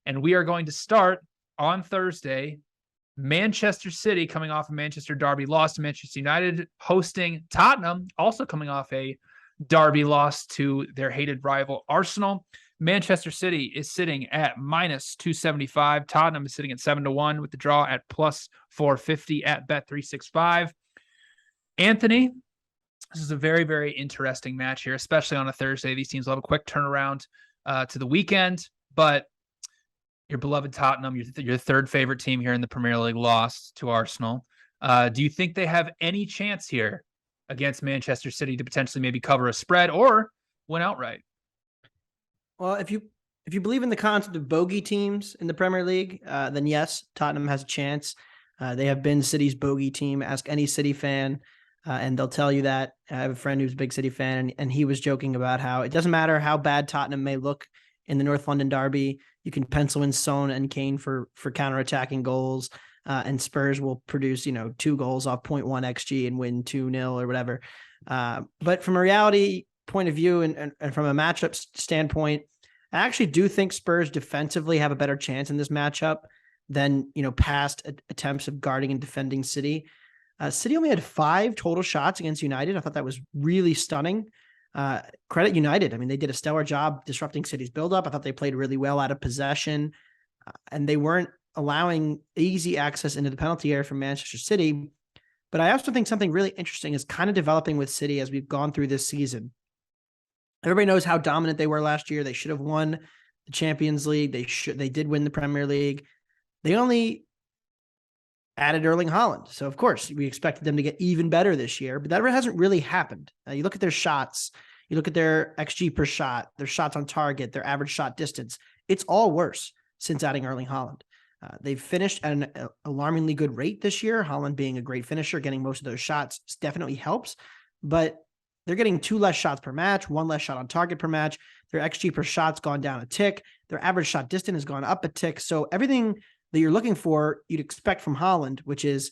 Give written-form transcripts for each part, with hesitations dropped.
And we are going to start on Thursday. Manchester City coming off a Manchester derby loss to Manchester United, hosting Tottenham, also coming off a derby loss to their hated rival Arsenal. Manchester City is sitting at minus 275. Tottenham is sitting at 7-1 with the draw at plus 450 at Bet365. Anthony, this is a very, very interesting match here, especially on a Thursday. These teams will have a quick turnaround to the weekend, but your beloved Tottenham, your third favorite team here in the Premier League, lost to Arsenal. Do you think they have any chance here against Manchester City to potentially maybe cover a spread or win outright? Well, if you believe in the concept of bogey teams in the Premier League, then yes, Tottenham has a chance. They have been City's bogey team. Ask any City fan, and they'll tell you that. I have a friend who's a big City fan, and he was joking about how it doesn't matter how bad Tottenham may look in the North London derby. You can pencil in Son and Kane for counterattacking goals, and Spurs will produce 2 goals off 0.1 xG and win 2-0 or whatever. But from a reality point of view and from a matchup standpoint, I actually do think Spurs defensively have a better chance in this matchup than past attempts of guarding and defending City. City only had 5 total shots against United. I thought that was really stunning. Credit United. I mean, they did a stellar job disrupting City's buildup. I thought they played really well out of possession, and they weren't allowing easy access into the penalty area from Manchester City. But I also think something really interesting is kind of developing with City as we've gone through this season. Everybody knows how dominant they were last year. They should have won the Champions League. They did win the Premier League. They only added Erling Haaland. So, of course, we expected them to get even better this year, but that hasn't really happened. You look at their shots, you look at their XG per shot, their shots on target, their average shot distance. It's all worse since adding Erling Haaland. They've finished at an alarmingly good rate this year. Haaland being a great finisher, getting most of those shots definitely helps, but they're getting 2 less shots per match, 1 less shot on target per match. Their XG per shot's gone down a tick. Their average shot distance has gone up a tick. So everything that you're looking for, you'd expect from Haaland, which is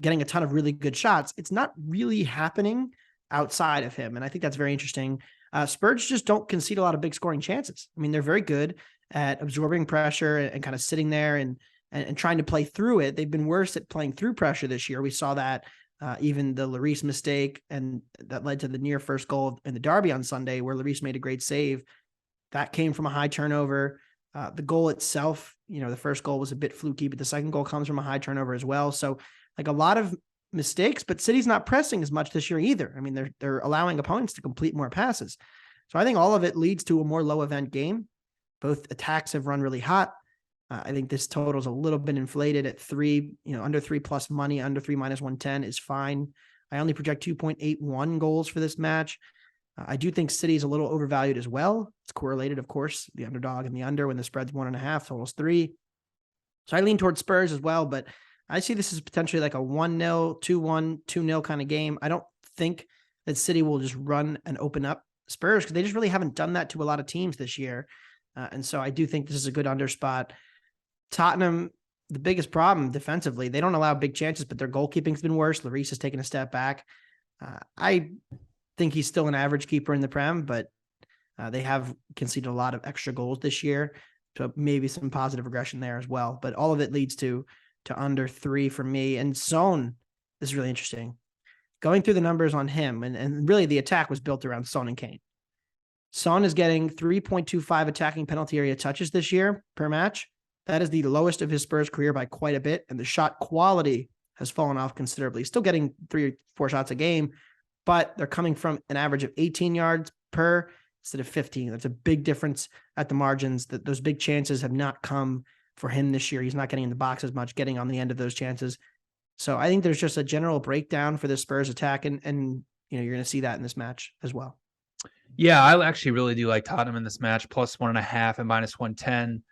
getting a ton of really good shots. It's not really happening outside of him. And I think that's very interesting. Spurs just don't concede a lot of big scoring chances. I mean, they're very good at absorbing pressure and kind of sitting there and trying to play through it. They've been worse at playing through pressure this year. We saw that even the Lloris mistake, and that led to the near first goal in the derby on Sunday where Lloris made a great save. That came from a high turnover. The goal itself, the first goal was a bit fluky, but the second goal comes from a high turnover as well. So like a lot of mistakes, but City's not pressing as much this year either. I mean, they're allowing opponents to complete more passes. So I think all of it leads to a more low event game. Both attacks have run really hot. I think this total is a little bit inflated at 3, under 3 plus money, under 3 minus 110 is fine. I only project 2.81 goals for this match. I do think City is a little overvalued as well. It's correlated, of course, the underdog and the under when the spread's 1.5, totals 3. So I lean towards Spurs as well, but I see this as potentially like a 1-0, 2-1, 2-0 kind of game. I don't think that City will just run and open up Spurs because they just really haven't done that to a lot of teams this year. And so I do think this is a good under spot. Tottenham, the biggest problem defensively, they don't allow big chances, but their goalkeeping's been worse. Lloris has taken a step back. I think he's still an average keeper in the Prem, but they have conceded a lot of extra goals this year, so maybe some positive regression there as well. But all of it leads to under 3 for me. And Son, this is really interesting. Going through the numbers on him, and really the attack was built around Son and Kane. Son is getting 3.25 attacking penalty area touches this year per match. That is the lowest of his Spurs career by quite a bit, and the shot quality has fallen off considerably. Still getting 3 or 4 shots a game, but they're coming from an average of 18 yards per instead of 15. That's a big difference at the margins. That those big chances have not come for him this year. He's not getting in the box as much, getting on the end of those chances. So I think there's just a general breakdown for the Spurs attack, and you're going to see that in this match as well. Yeah, I actually really do like Tottenham in this match, plus 1.5 and minus 110.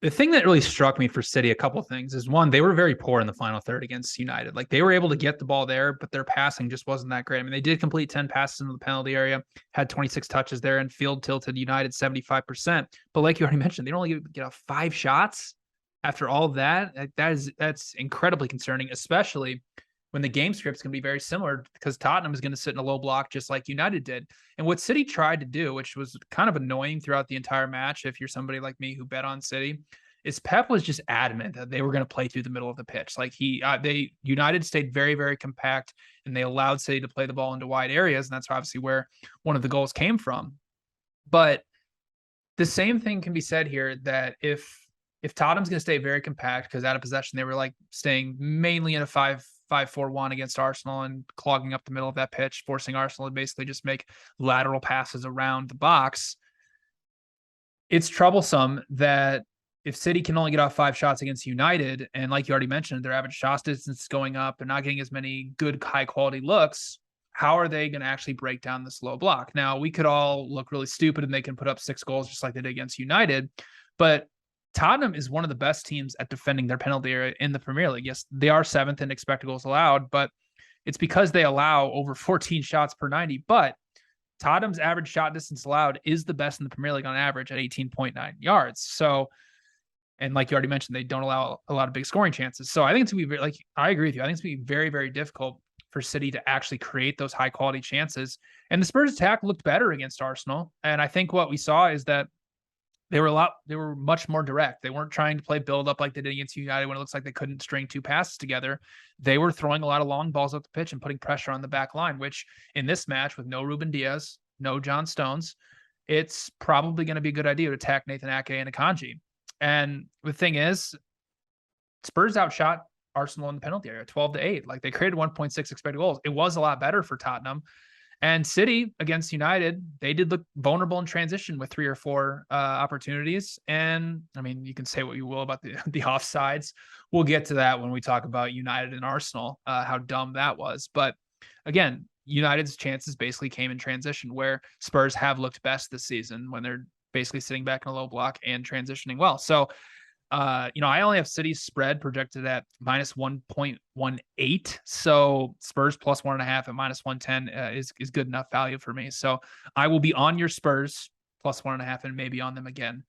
The thing that really struck me for City, a couple of things, is one, they were very poor in the final third against United. Like, they were able to get the ball there, but their passing just wasn't that great. I mean, they did complete 10 passes into the penalty area, had 26 touches there, and field tilted United 75%. But like you already mentioned, they only get off 5 shots after all of that. That's incredibly concerning, especially when the game script's going to be very similar because Tottenham is going to sit in a low block just like United did. And what City tried to do, which was kind of annoying throughout the entire match, if you're somebody like me who bet on City, is Pep was just adamant that they were going to play through the middle of the pitch. Like United stayed very, very compact, and they allowed City to play the ball into wide areas, and that's obviously where one of the goals came from. But the same thing can be said here, that if Tottenham's going to stay very compact, because out of possession they were like staying mainly in a 5-4-1 against Arsenal and clogging up the middle of that pitch, forcing Arsenal to basically just make lateral passes around the box. It's troublesome that if City can only get off 5 shots against United, and like you already mentioned, their average shot distance is going up, they're not getting as many good, high-quality looks, how are they going to actually break down this low block? Now, we could all look really stupid and they can put up 6 goals just like they did against United, but Tottenham is one of the best teams at defending their penalty area in the Premier League. Yes, they are 7th in expected goals allowed, but it's because they allow over 14 shots per 90, but Tottenham's average shot distance allowed is the best in the Premier League on average at 18.9 yards. So, and like you already mentioned, they don't allow a lot of big scoring chances. So I think it's going to be I agree with you. I think it's going to be very, very difficult for City to actually create those high quality chances. And the Spurs attack looked better against Arsenal. And I think what we saw is that they were much more direct. They weren't trying to play build up like they did against United when it looks like they couldn't string 2 passes together. They were throwing a lot of long balls up the pitch and putting pressure on the back line, which in this match with no Ruben Diaz, no John Stones, it's probably going to be a good idea to attack Nathan Ake and Akanji. And the thing is, Spurs outshot Arsenal in the penalty area, 12-8. Like, they created 1.6 expected goals. It was a lot better for Tottenham. And City against United, they did look vulnerable in transition with 3 or 4 opportunities. And I mean, you can say what you will about the offsides. We'll get to that when we talk about United and Arsenal, how dumb that was. But again, United's chances basically came in transition, where Spurs have looked best this season when they're basically sitting back in a low block and transitioning well. So, I only have City's spread projected at minus 1.18. So Spurs plus 1.5 at minus 110 is good enough value for me. So I will be on your Spurs plus 1.5 and maybe on them again.